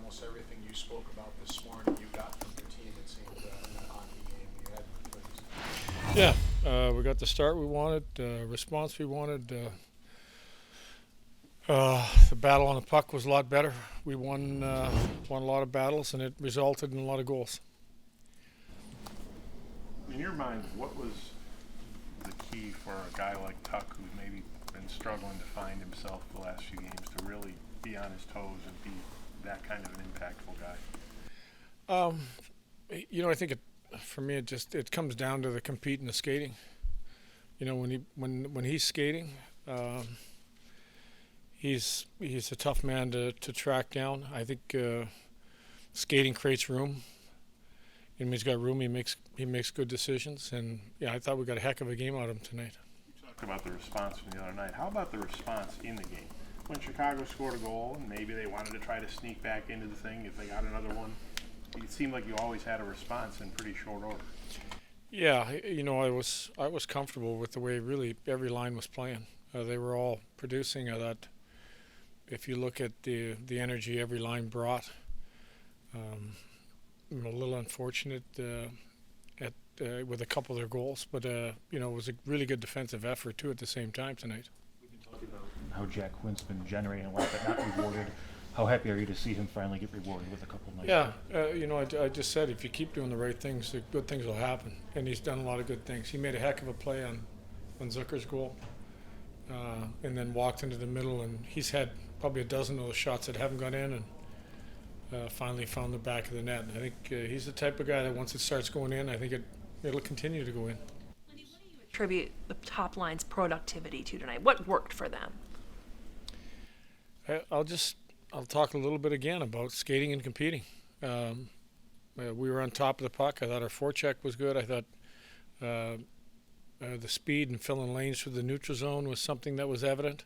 almost everything you spoke about this morning you got from your team, it seemed, in that hockey game. You had We got the start we wanted, response we wanted. The battle on the puck was a lot better. We won a lot of battles, and it resulted in a lot of goals. In your mind, what was the key for a guy like Tuch, who's maybe been struggling to find himself the last few games, to really be on his toes and be that kind of an impactful guy? I think for me, it comes down to the compete and the skating. When he's skating, he's a tough man to track down. I think skating creates room. And when he's got room, he makes good decisions. And yeah, I thought we got a heck of a game out of him tonight. You talked about the response from the other night. How about the response in the game? When Chicago scored a goal and maybe they wanted to try to sneak back into the thing if they got another one, it seemed like you always had a response in pretty short order. Yeah, I was comfortable with the way really every line was playing. They were all producing. I thought if you look at the energy every line brought, a little unfortunate with a couple of their goals, but it was a really good defensive effort too at the same time tonight. We've been talking about how Jack Quinn's been generating a lot but not rewarded. How happy are you to see him finally get rewarded with a couple of nights? Yeah, I just said if you keep doing the right things, the good things will happen, and he's done a lot of good things. He made a heck of a play on Zucker's goal, and then walked into the middle, and he's had probably a dozen of those shots that haven't gone in, and finally found the back of the net. And I think he's the type of guy that once it starts going in, I think it'll continue to go in. Lindy, what do you attribute the top line's productivity to tonight? What worked for them? I'll talk a little bit again about skating and competing. We were on top of the puck. I thought our forecheck was good. I thought the speed and filling lanes through the neutral zone was something that was evident.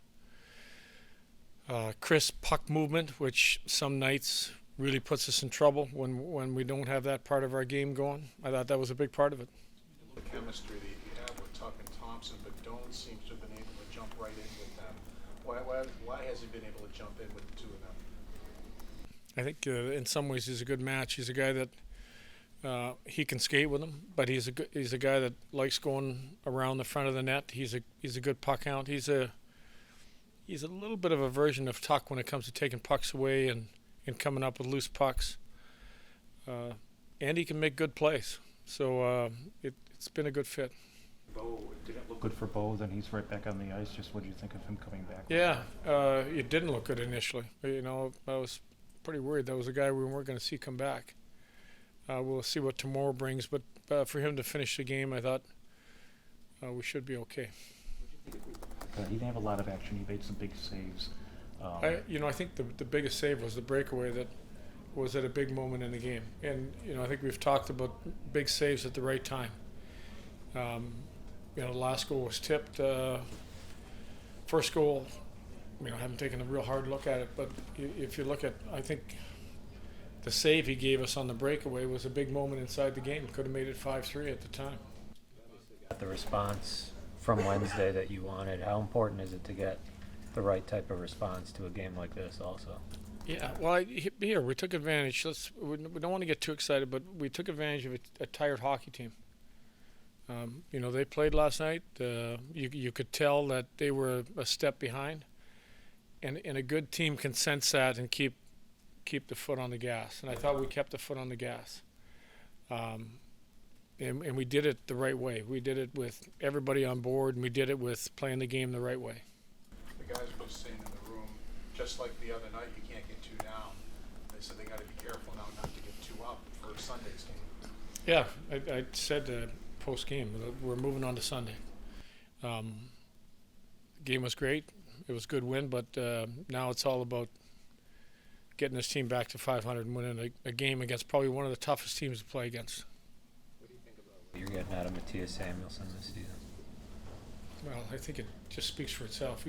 Crisp puck movement, which some nights really puts us in trouble when we don't have that part of our game going. I thought that was a big part of it. the chemistry that you have with Tuch and Thompson, but Doan seems to have been able to jump right in with them. Why has he been able to jump in with the two of them? I think in some ways he's a good match. He's a guy that he can skate with him, but he's a guy that likes going around the front of the net. He's a good puck hound. He's a little bit of a version of Tuch when it comes to taking pucks away and coming up with loose pucks. And he can make good plays. So it's been a good fit. Bo, did it look good for Bo? Then he's right back on the ice. Just what do you think of him coming back? Yeah, it didn't look good initially. I was pretty worried that was a guy we weren't going to see come back. We'll see what tomorrow brings, but for him to finish the game, I thought we should be okay. He didn't have a lot of action. He made some big saves. I think the biggest save was the breakaway that was at a big moment in the game. And, I think we've talked about big saves at the right time. The last goal was tipped. First goal, I haven't taken a real hard look at it, but if you look at, I think the save he gave us on the breakaway was a big moment inside the game. Could have made it 5-3 at the time. Got the response from Wednesday that you wanted. How important is it to get the right type of response to a game like this also? Yeah, well, we took advantage. We don't want to get too excited, but we took advantage of a tired hockey team. They played last night. You could tell that they were a step behind, and a good team can sense that and keep the foot on the gas. And I thought we kept the foot on the gas, and we did it the right way. We did it with everybody on board, and we did it with playing the game the right way. The guys were saying in the room, just like the other night, you can't get two down. They said they got to be careful now not to get two up for Sunday's game. Yeah, I said post game we're moving on to Sunday. The game was great. It was a good win, but now it's all about getting this team back to 500 and winning a game against probably one of the toughest teams to play against. What do you think about what you're getting out of Matthias Samuelson this season? Well, I think it just speaks for itself.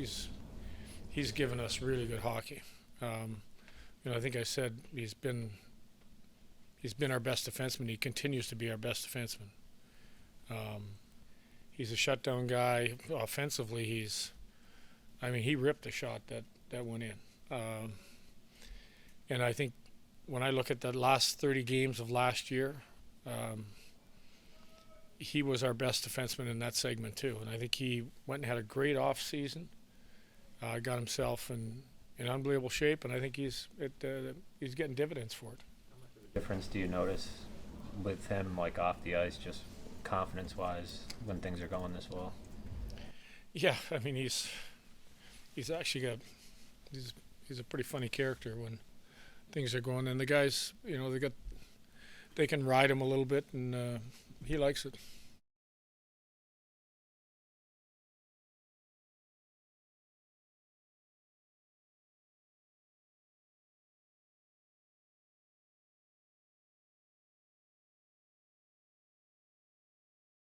He's given us really good hockey. I think I said he's been our best defenseman. He continues to be our best defenseman. He's a shutdown guy. Offensively, he ripped a shot that went in. And I think when I look at the last 30 games of last year, he was our best defenseman in that segment too. And I think he went and had a great off season, got himself in unbelievable shape, and I think he's getting dividends for it. Difference do you notice with him, like off the ice, just confidence-wise, when things are going this well? Yeah, I mean he's actually got he's a pretty funny character when things are going. And the guys, they can ride him a little bit, and he likes it.